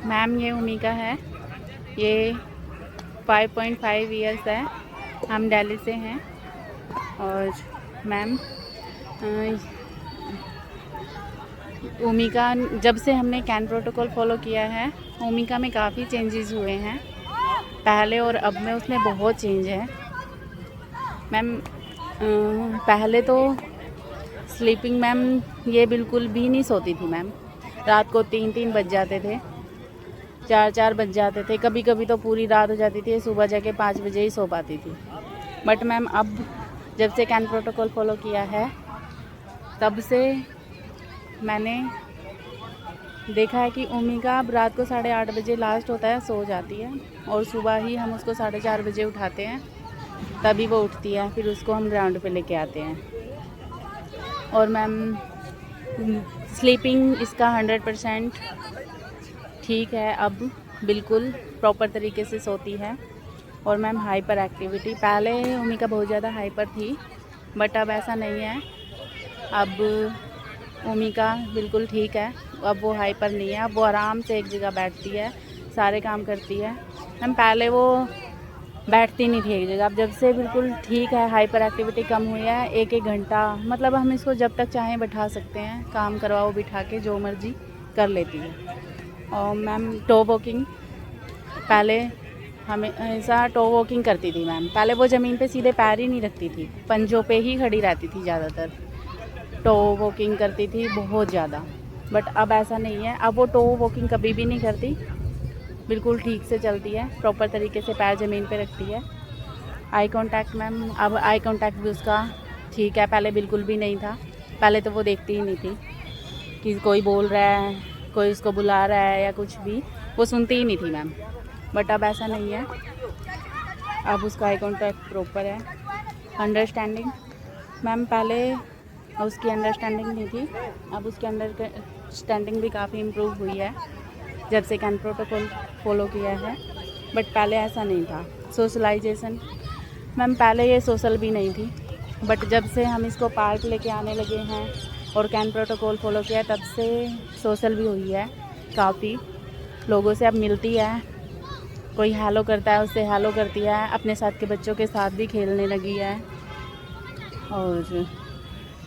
Ma'am ये उमिका है, ये 5.5 ईयर्स है, हम दिल्ली से हैं। और मैम उमिका जब से हमने कैन प्रोटोकॉल फॉलो किया है, उमिका में काफ़ी चेंजेस हुए हैं पहले और अब में, उसमें बहुत चेंज है मैम। पहले तो स्लीपिंग मैम ये बिल्कुल भी नहीं सोती थी मैम, रात को 3-3 बज जाते थे, 4-4 बज जाते थे, कभी कभी तो पूरी रात हो जाती थी, सुबह जाके 5 बजे ही सो पाती थी। बट मैम अब जब से कैन प्रोटोकॉल फॉलो किया है तब से मैंने देखा है कि उमिका अब रात को 8:30 बजे लास्ट होता है सो जाती है, और सुबह ही हम उसको 4:30 बजे उठाते हैं, तभी वो उठती है, फिर उसको हम ग्राउंड पे लेके आते हैं। और मैम स्लीपिंग इसका 100% ठीक है, अब बिल्कुल प्रॉपर तरीके से सोती है। और मैम हाइपर एक्टिविटी, पहले उमिका बहुत ज़्यादा हाइपर थी, बट अब ऐसा नहीं है, अब उमिका बिल्कुल ठीक है, अब वो हाइपर नहीं है, अब वो आराम से एक जगह बैठती है, सारे काम करती है। मैम पहले वो बैठती नहीं थी एक जगह, अब जब से बिल्कुल ठीक है, हाइपर एक्टिविटी कम हुई है, 1-1 घंटा मतलब हम इसको जब तक चाहें बैठा सकते हैं, काम करवाओ बिठा के, जो मर्जी कर लेती है। और मैम टो वॉकिंग, पहले हमेशा टो वॉकिंग करती थी मैम, पहले वो ज़मीन पे सीधे पैर ही नहीं रखती थी, पंजों पे ही खड़ी रहती थी ज़्यादातर, टो वॉकिंग करती थी बहुत ज़्यादा। बट अब ऐसा नहीं है, अब वो टो वॉकिंग कभी भी नहीं करती, बिल्कुल ठीक से चलती है, प्रॉपर तरीके से पैर ज़मीन पे रखती है। आई कांटेक्ट मैम, अब आई कांटेक्ट भी उसका ठीक है, पहले बिल्कुल भी नहीं था, पहले तो वो देखती ही नहीं थी कि कोई बोल रहा है, कोई उसको बुला रहा है या कुछ भी, वो सुनती ही नहीं थी मैम। बट अब ऐसा नहीं है, अब उसका आई कांटेक्ट प्रॉपर है। अंडरस्टैंडिंग मैम, पहले उसकी अंडरस्टैंडिंग नहीं थी, अब उसकी अंडरस्टैंडिंग भी काफ़ी इम्प्रूव हुई है जब से कैन प्रोटोकॉल फॉलो किया है, बट पहले ऐसा नहीं था। सोशलाइजेशन मैम, पहले ये सोशल भी नहीं थी, बट जब से हम इसको पार्क लेके आने लगे हैं और कैन प्रोटोकॉल फॉलो किया है, तब से सोशल भी हुई है, काफ़ी लोगों से अब मिलती है, कोई हेलो करता है उससे हेलो करती है, अपने साथ के बच्चों के साथ भी खेलने लगी है। और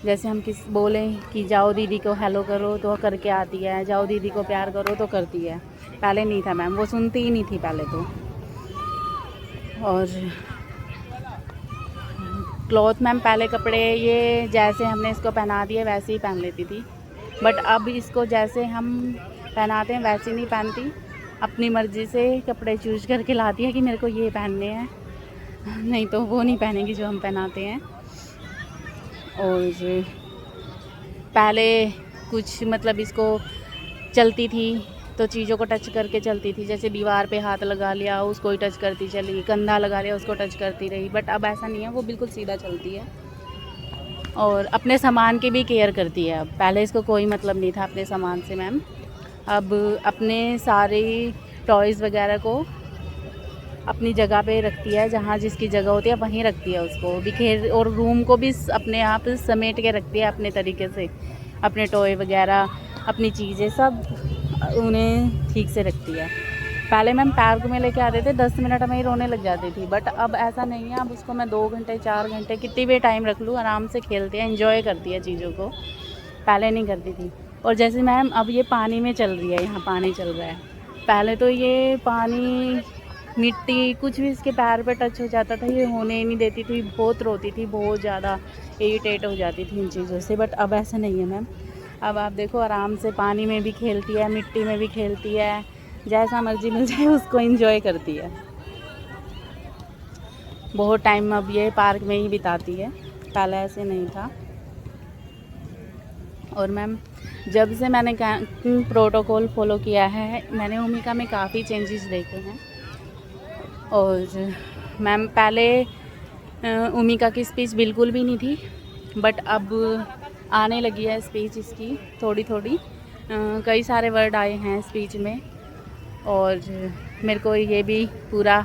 जैसे हम बोलें कि जाओ दीदी को हेलो करो तो करके आती है, जाओ दीदी को प्यार करो तो करती है, पहले नहीं था मैम, वो सुनती ही नहीं थी पहले तो। और क्लॉथ मैम, पहले कपड़े ये जैसे हमने इसको पहना दिए वैसे ही पहन लेती थी, बट अब इसको जैसे हम पहनाते हैं वैसे नहीं पहनती, अपनी मर्ज़ी से कपड़े चूज करके लाती है कि मेरे को ये पहनने हैं, नहीं तो वो नहीं पहनेगी जो हम पहनाते हैं। और पहले कुछ मतलब इसको चलती थी तो चीज़ों को टच करके चलती थी, जैसे दीवार पे हाथ लगा लिया उसको ही टच करती चली, कंधा लगा लिया उसको टच करती रही, बट अब ऐसा नहीं है, वो बिल्कुल सीधा चलती है। और अपने सामान की भी केयर करती है, अब पहले इसको कोई मतलब नहीं था अपने सामान से मैम, अब अपने सारे टॉयज़ वगैरह को अपनी जगह पे रखती है, जहाँ जिसकी जगह होती है वहीं रखती है उसको बिखेर, और रूम को भी अपने आप समेट के रखती है अपने तरीके से, अपने टॉय वगैरह अपनी चीज़ें सब उन्हें ठीक से रखती है। पहले मैम पार्क में लेके आते थे, 10 मिनट में ही रोने लग जाती थी, बट अब ऐसा नहीं है, अब उसको मैं 2 घंटे 4 घंटे कितनी भी टाइम रख लूँ, आराम से खेलती है, एंजॉय करती है चीज़ों को, पहले नहीं करती थी। और जैसे मैम अब ये पानी में चल रही है, यहाँ पानी चल रहा है, पहले तो ये पानी मिट्टी कुछ भी इसके पैर पे टच हो जाता था, ये होने ही नहीं देती थी, बहुत रोती थी, बहुत ज़्यादा इरिटेट हो जाती थी इन चीज़ों से, बट अब ऐसा नहीं है मैम, अब आप देखो आराम से पानी में भी खेलती है, मिट्टी में भी खेलती है, जैसा मर्जी मिल जाए उसको एंजॉय करती है। बहुत टाइम अब ये पार्क में ही बिताती है, पहले ऐसे नहीं था। और मैम जब से मैंने प्रोटोकॉल फॉलो किया है, मैंने उमिका में काफ़ी चेंजेस देखे हैं। और मैम पहले उमिका की स्पीच बिल्कुल भी नहीं थी, बट अब आने लगी है स्पीच इसकी थोड़ी थोड़ी, कई सारे वर्ड आए हैं स्पीच में। और मेरे को ये भी पूरा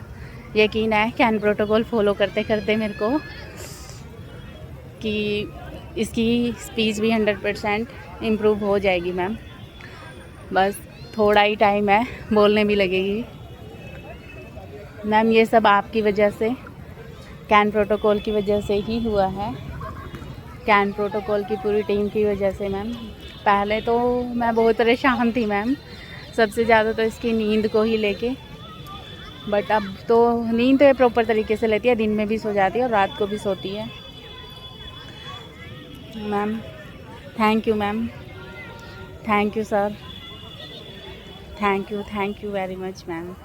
यकीन है कैन प्रोटोकॉल फॉलो करते करते मेरे को कि इसकी स्पीच भी 100% इम्प्रूव हो जाएगी मैम। बस थोड़ा ही टाइम है, बोलने भी लगेगी। मैम ये सब आपकी वजह से, कैन प्रोटोकॉल की वजह से ही हुआ है, कैन प्रोटोकॉल की पूरी टीम की वजह से मैम। पहले तो मैं बहुत परेशान थी मैम, सबसे ज़्यादा तो इसकी नींद को ही लेके, बट अब तो नींद तो ये प्रॉपर तरीके से लेती है, दिन में भी सो जाती है और रात को भी सोती है। Ma'am thank you ma'am, thank you sir, thank you very much ma'am.